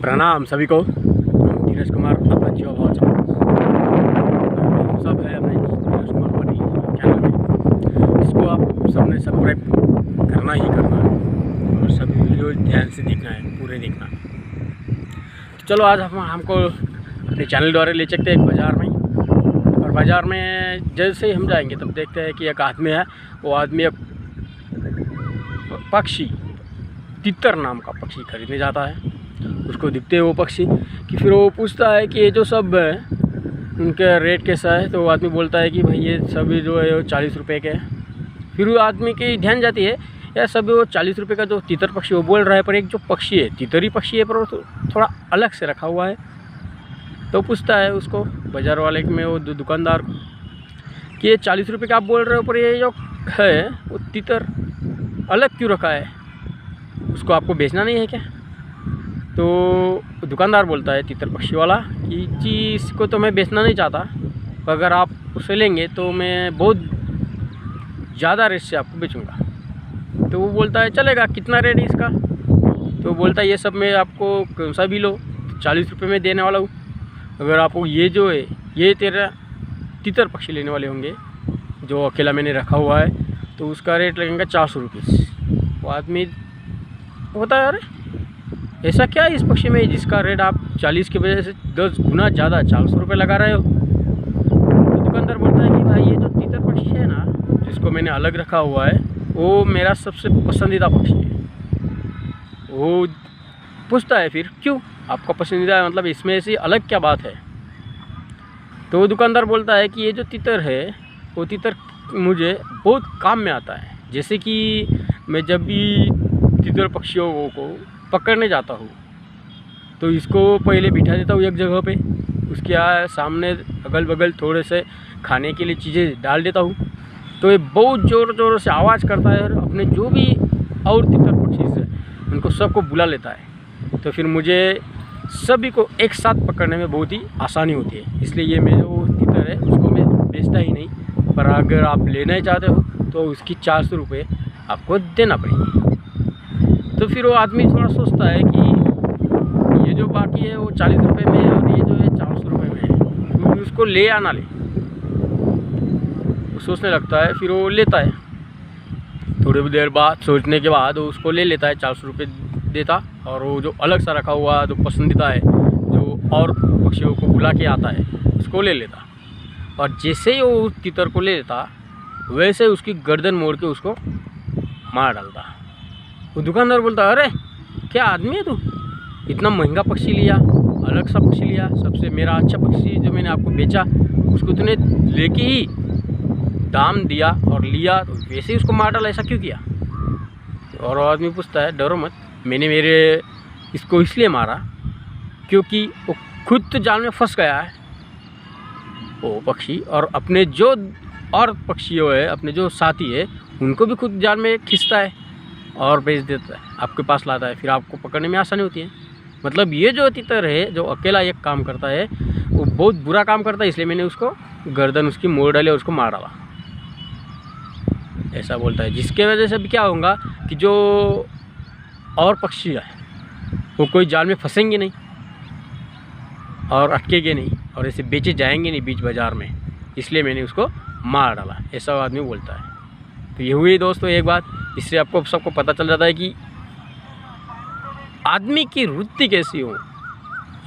प्रणाम सभी को। हम धीरज कुमार अपना जियो बहुत हम सब है अपने धीरज कुमार पटेल चैनल में, इसको आप सबने सब्सक्राइब करना ही करना है और सभी वीडियो ध्यान से देखना है, पूरे देखना। तो चलो आज हमको अपने चैनल द्वारा ले चलते हैं एक बाज़ार में, और बाज़ार में जैसे ही हम जाएंगे तब देखते हैं कि एक आदमी है, वो आदमी एक पक्षी तितर नाम का पक्षी खरीदने जाता है। उसको दिखते हैं वो पक्षी कि फिर वो पूछता है कि ये जो सब है उनका रेट कैसा है। तो वो आदमी बोलता है कि भाई ये सभी जो है वो 40 रुपये के है। फिर वो आदमी की ध्यान जाती है यार सभी वो 40 रुपये का जो तितर पक्षी वो बोल रहा है, पर एक जो पक्षी है तितरी पक्षी है पर वो तो थोड़ा अलग से रखा हुआ है। तो पूछता है उसको बाज़ार वाले में वो दुकानदार को कि ये 40 रुपये का आप बोल रहे हो, पर ये जो है वो तितर अलग क्यों रखा है, उसको आपको बेचना नहीं है क्या? तो दुकानदार बोलता है तितर पक्षी वाला कि जी इसको तो मैं बेचना नहीं चाहता, अगर आप उसे लेंगे तो मैं बहुत ज़्यादा रेट से आपको बेचूंगा। तो वो बोलता है चलेगा, कितना रेट है इसका? तो बोलता है ये सब मैं आपको कौन सा भी लो 40 रुपये में देने वाला हूँ। अगर आपको ये जो है ये तेरा तितर पक्षी लेने वाले होंगे जो अकेला मैंने रखा हुआ है तो उसका रेट लगेगा 400 रुपये। वो आदमी होता है अरे ऐसा क्या है इस पक्षी में जिसका रेट आप 40 के वजह से 10 गुना ज़्यादा 400 रुपये लगा रहे हो? तो दुकानदार बोलता है कि भाई ये जो तितर पक्षी है ना जिसको मैंने अलग रखा हुआ है वो मेरा सबसे पसंदीदा पक्षी है। वो पूछता है फिर क्यों आपका पसंदीदा है, मतलब इसमें ऐसी अलग क्या बात है? तो वो दुकानदार बोलता है कि ये जो तितर है वो तितर मुझे बहुत काम में आता है। जैसे कि मैं जब भी तितर पक्षियों को पकड़ने जाता हूँ तो इसको पहले बिठा देता हूँ एक जगह पे, उसके सामने अगल बगल थोड़े से खाने के लिए चीज़ें डाल देता हूँ। तो ये बहुत ज़ोर ज़ोर से आवाज़ करता है और अपने जो भी और तितर पक्षी से उनको सबको बुला लेता है। तो फिर मुझे सभी को एक साथ पकड़ने में बहुत ही आसानी होती है। इसलिए ये मेरे वो तितर है उसको मैं बेचता ही नहीं, पर अगर आप लेना ही चाहते हो तो उसकी 400 रुपये आपको देना पड़ेगी। तो फिर वो आदमी थोड़ा सोचता है कि ये जो बाकी है वो 40 रुपये में है और ये जो है 400 रुपये में है, फिर उसको ले या ना ले वो सोचने लगता है। फिर वो लेता है, थोड़ी देर बाद सोचने के बाद वो उसको ले लेता है, 400 रुपये देता और वो जो अलग सा रखा हुआ जो पसंदीदा है जो और पक्षियों को बुला के आता है उसको ले लेता। और जैसे ही वो उस तितर को ले लेता वैसे उसकी गर्दन मोड़ के उसको मार डालता। वो दुकानदार बोलता अरे क्या आदमी है तू, इतना महंगा पक्षी लिया, अलग सा पक्षी लिया, सबसे मेरा अच्छा पक्षी जो मैंने आपको बेचा उसको तूने लेके ही दाम दिया और लिया, तो वैसे ही उसको मार डाला, ऐसा क्यों किया? और वो आदमी पूछता है डरो मत, मैंने इसको इसलिए मारा क्योंकि वो खुद तो जाल में फंस गया है वो पक्षी, और अपने जो और पक्षियों है अपने जो साथी है उनको भी खुद जाल में खींचता है और बेच देता है, आपके पास लाता है, फिर आपको पकड़ने में आसानी होती है। मतलब ये जो तितर है जो अकेला एक काम करता है वो बहुत बुरा काम करता है, इसलिए मैंने उसको गर्दन उसकी मोड़ डाली और उसको मार डाला, ऐसा बोलता है। जिसके वजह से भी क्या होगा कि जो और पक्षी है वो कोई जाल में फंसेंगे नहीं और अटकेंगे नहीं और ऐसे बेचे जाएंगे नहीं बीच बाज़ार में, इसलिए मैंने उसको मार डाला, ऐसा आदमी बोलता है। तो ये हुई दोस्तों एक बात, इससे आपको सबको पता चल जाता है कि आदमी की वृत्ति कैसी हो।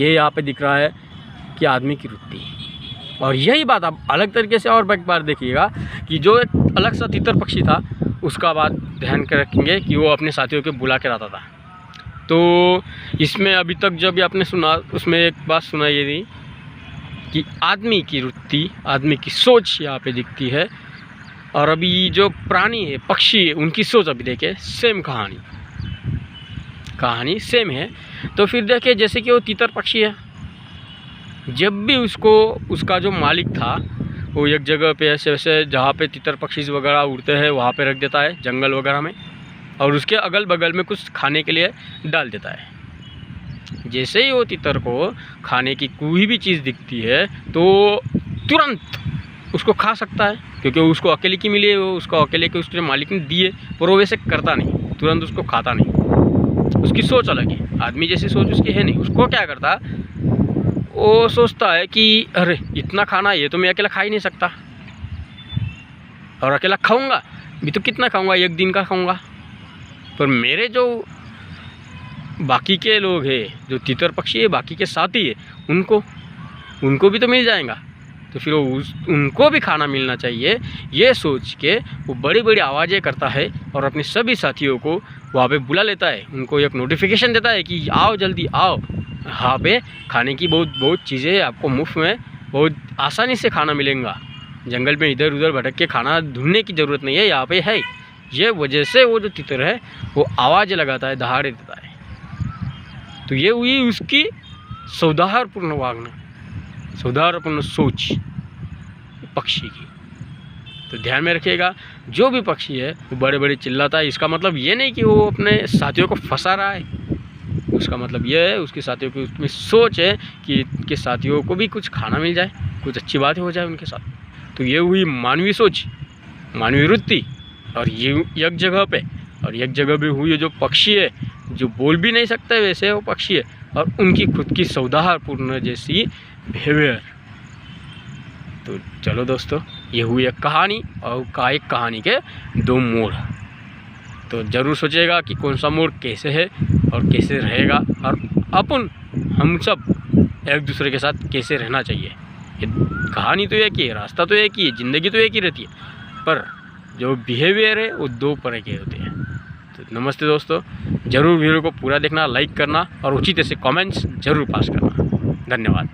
ये यहाँ पे दिख रहा है कि आदमी की वृत्ति, और यही बात आप अलग तरीके से और एक बार देखिएगा कि जो एक अलग सा तितर पक्षी था उसका बात ध्यान कर रखेंगे कि वो अपने साथियों को बुला के लाता था। तो इसमें अभी तक जब भी आपने सुना उसमें एक बात सुनाई ये थी कि आदमी की वृत्ति, आदमी की सोच यहाँ पे दिखती है, और अभी जो प्राणी है पक्षी है उनकी सोच अभी देखे सेम कहानी सेम है। तो फिर देखिए जैसे कि वो तितर पक्षी है, जब भी उसको उसका जो मालिक था वो एक जगह पे ऐसे वैसे जहाँ पे तितर पक्षी वगैरह उड़ते हैं वहाँ पे रख देता है जंगल वगैरह में, और उसके अगल बगल में कुछ खाने के लिए डाल देता है। जैसे ही वो तितर को खाने की कोई भी चीज़ दिखती है तो तुरंत उसको खा सकता है, क्योंकि उसको अकेले की मिली है, वो उसको अकेले के उसके मालिक ने दिए, पर वो वैसे करता नहीं, तुरंत उसको खाता नहीं। उसकी सोच अलग है, आदमी जैसी सोच उसकी है नहीं। उसको क्या करता, वो सोचता है कि अरे इतना खाना ये तो मैं अकेला खा ही नहीं सकता, और अकेला खाऊंगा भी तो कितना खाऊंगा, एक दिन का खाऊंगा, पर मेरे जो बाकी के लोग हैं, जो तितर पक्षी है, बाकी के साथी है, उनको भी तो मिल जाएगा, तो फिर उनको भी खाना मिलना चाहिए। ये सोच के वो बड़ी बड़ी आवाज़ें करता है और अपने सभी साथियों को वहाँ पे बुला लेता है, उनको एक नोटिफिकेशन देता है कि आओ जल्दी आओ, यहाँ पे खाने की बहुत चीज़ें आपको मुफ्त में बहुत आसानी से खाना मिलेगा, जंगल में इधर उधर भटक के खाना ढूंढने की ज़रूरत नहीं है, यहाँ पे है। ये वजह से वो जो तितर है वो आवाज़ लगाता है, दहाड़े देता है। तो ये हुई उसकी सौहार्दपूर्ण वागना, सौहार्दपूर्ण सोच पक्षी की। तो ध्यान में रखिएगा, जो भी पक्षी है वो बड़े बड़े चिल्लाता है, इसका मतलब ये नहीं कि वो अपने साथियों को फंसा रहा है, उसका मतलब ये है उसके साथियों की उसमें सोच है कि के साथियों को भी कुछ खाना मिल जाए, कुछ अच्छी बातें हो जाए उनके साथ। तो ये हुई मानवीय सोच, मानवीय वृत्ति। और ये एक जगह पे और एक जगह भी हुई जो पक्षी है जो बोल भी नहीं सकते वैसे वो पक्षी है, और उनकी खुद की सौहार्दपूर्ण जैसी बिहेवियर। तो चलो दोस्तों, ये हुई एक कहानी, और एक कहानी के दो मोड़। तो ज़रूर सोचिएगा कि कौन सा मोड़ कैसे है और कैसे रहेगा, और हम सब एक दूसरे के साथ कैसे रहना चाहिए। ये कहानी तो एक ही है, रास्ता तो एक ही है, ज़िंदगी तो एक ही रहती है, पर जो बिहेवियर है वो दो तरह के होते हैं। तो नमस्ते दोस्तों, ज़रूर वीडियो को पूरा देखना, लाइक करना और उचित ऐसे कमेंट्स ज़रूर पास करना। धन्यवाद।